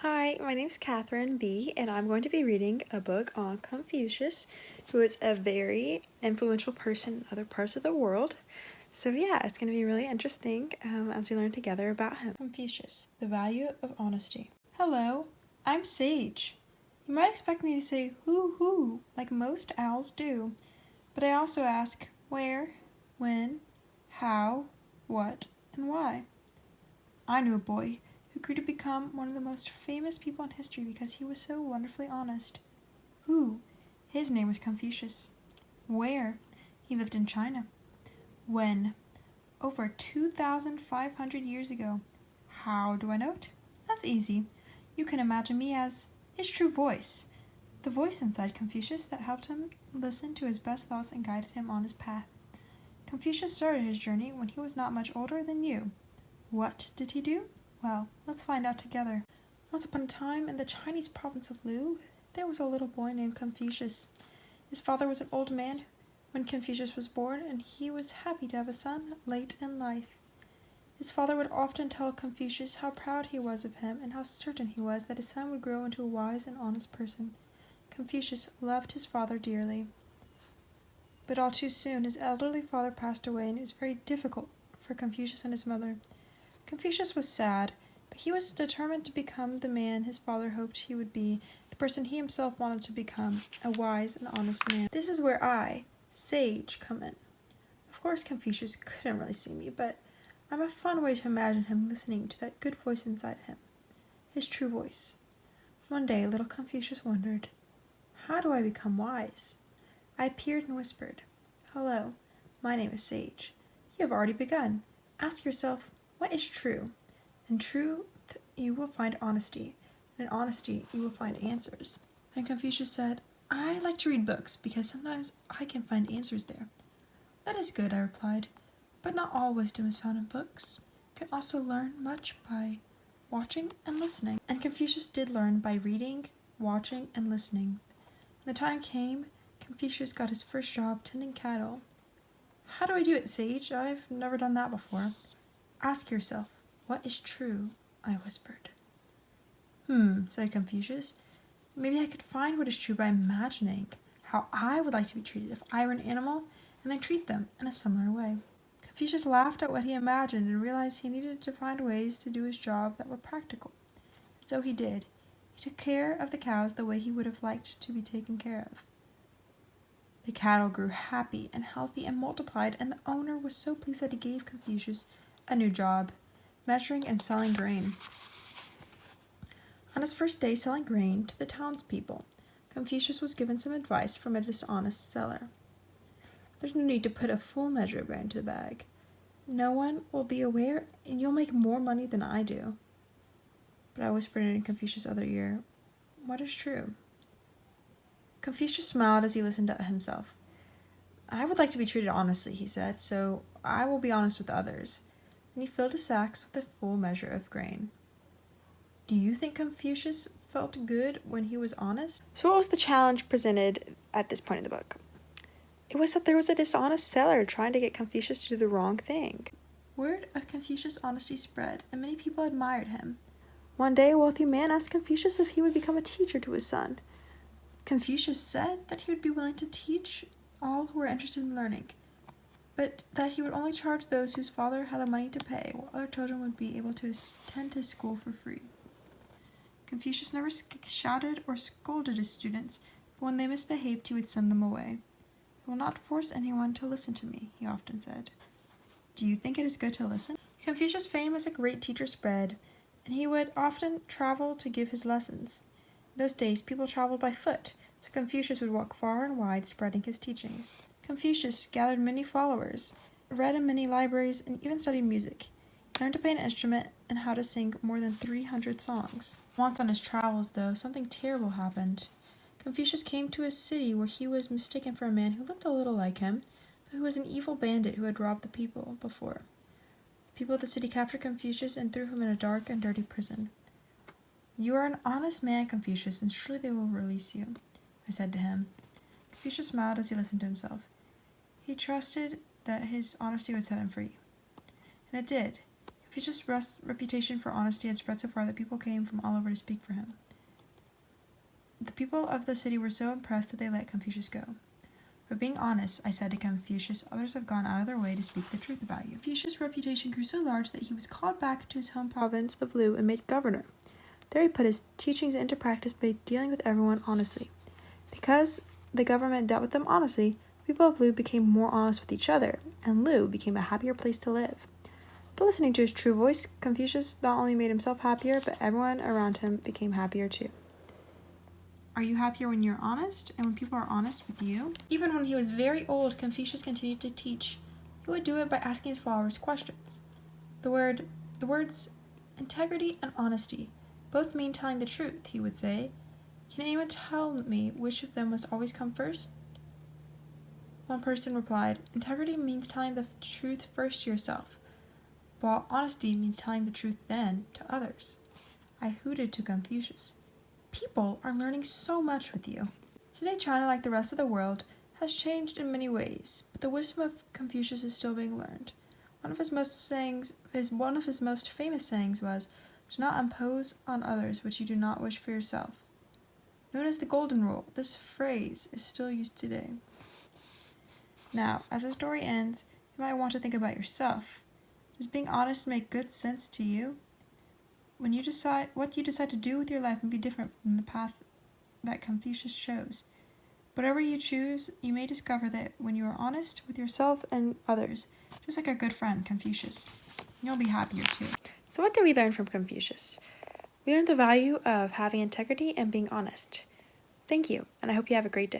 Hi, my name is Kathryn B, and I'm going to be reading a book on Confucius, who is a very influential person in other parts of the world. So yeah, it's going to be really interesting as we learn together about him. Confucius, the value of honesty. Hello, I'm Sage. You might expect me to say hoo, like most owls do, but I also ask where, when, how, what, and why. I knew a boy who grew to become one of the most famous people in history because he was so wonderfully honest. Who? His name was Confucius. Where? He lived in China. When? Over 2,500 years ago. How do I know it? That's easy. You can imagine me as his true voice, the voice inside Confucius that helped him listen to his best thoughts and guided him on his path. Confucius started his journey when he was not much older than you. What did he do? Well, let's find out together. Once upon a time, in the Chinese province of Lu, there was a little boy named Confucius. His father was an old man when Confucius was born, and he was happy to have a son late in life. His father would often tell Confucius how proud he was of him and how certain he was that his son would grow into a wise and honest person. Confucius loved his father dearly. But all too soon, his elderly father passed away, and it was very difficult for Confucius and his mother. Confucius was sad, but he was determined to become the man his father hoped he would be, the person he himself wanted to become, a wise and honest man. This is where I, Sage, come in. Of course, Confucius couldn't really see me, but I'm a fun way to imagine him listening to that good voice inside him, his true voice. One day, little Confucius wondered, how do I become wise? I appeared and whispered, hello, my name is Sage. You have already begun. Ask yourself, what is true? In truth, you will find honesty, and in honesty, you will find answers. Then Confucius said, I like to read books because sometimes I can find answers there. That is good, I replied, but not all wisdom is found in books. You can also learn much by watching and listening. And Confucius did learn by reading, watching, and listening. When the time came, Confucius got his first job tending cattle. How do I do it, Sage? I've never done that before. Ask yourself, what is true? I whispered. Said Confucius. Maybe I could find what is true by imagining how I would like to be treated if I were an animal and then treat them in a similar way. Confucius laughed at what he imagined and realized he needed to find ways to do his job that were practical. And so he did. He took care of the cows the way he would have liked to be taken care of. The cattle grew happy and healthy and multiplied, and the owner was so pleased that he gave Confucius a new job, measuring and selling grain. On his first day selling grain to the townspeople, Confucius was given some advice from a dishonest seller. There's no need to put a full measure of grain into the bag. No one will be aware, and you'll make more money than I do. But I whispered in Confucius' other ear, what is true? Confucius smiled as he listened to himself. I would like to be treated honestly, he said, so I will be honest with others. Then he filled his sacks with a full measure of grain. Do you think Confucius felt good when he was honest? So what was the challenge presented at this point in the book? It was that there was a dishonest seller trying to get Confucius to do the wrong thing. Word of Confucius' honesty spread, and many people admired him. One day, a wealthy man asked Confucius if he would become a teacher to his son. Confucius said that he would be willing to teach all who were interested in learning, but that he would only charge those whose father had the money to pay, while other children would be able to attend his school for free. Confucius never shouted or scolded his students, but when they misbehaved, he would send them away. I will not force anyone to listen to me, he often said. Do you think it is good to listen? Confucius' fame as a great teacher spread, and he would often travel to give his lessons. In those days, people traveled by foot, so Confucius would walk far and wide spreading his teachings. Confucius gathered many followers, read in many libraries, and even studied music. He learned to play an instrument and how to sing more than 300 songs. Once on his travels, though, something terrible happened. Confucius came to a city where he was mistaken for a man who looked a little like him, but who was an evil bandit who had robbed the people before. The people of the city captured Confucius and threw him in a dark and dirty prison. You are an honest man, Confucius, and surely they will release you, I said to him. Confucius smiled as he listened to himself. He trusted that his honesty would set him free. And it did. Confucius' reputation for honesty had spread so far that people came from all over to speak for him. The people of the city were so impressed that they let Confucius go. "For being honest," I said to Confucius, "others have gone out of their way to speak the truth about you." Confucius' reputation grew so large that he was called back to his home province of Lu and made governor. There he put his teachings into practice by dealing with everyone honestly. Because the government dealt with them honestly, people of Lu became more honest with each other, and Lu became a happier place to live. But listening to his true voice, Confucius not only made himself happier, but everyone around him became happier too. Are you happier when you're honest and when people are honest with you? Even when he was very old, Confucius continued to teach. He would do it by asking his followers questions. The words integrity and honesty both mean telling the truth, he would say. "Can anyone tell me which of them must always come first?" One person replied, "Integrity means telling the truth first to yourself, while honesty means telling the truth then to others." I hooted to Confucius. People are learning so much with you. Today, China, like the rest of the world, has changed in many ways, but the wisdom of Confucius is still being learned. One of his most famous sayings was, "Do not impose on others what you do not wish for yourself." Known as the Golden Rule, this phrase is still used today. Now, as the story ends, you might want to think about yourself. Does being honest make good sense to you? What you decide to do with your life may be different from the path that Confucius chose. Whatever you choose, you may discover that when you are honest with yourself and others, just like our good friend Confucius, you'll be happier too. So what did we learn from Confucius? We learned the value of having integrity and being honest. Thank you, and I hope you have a great day.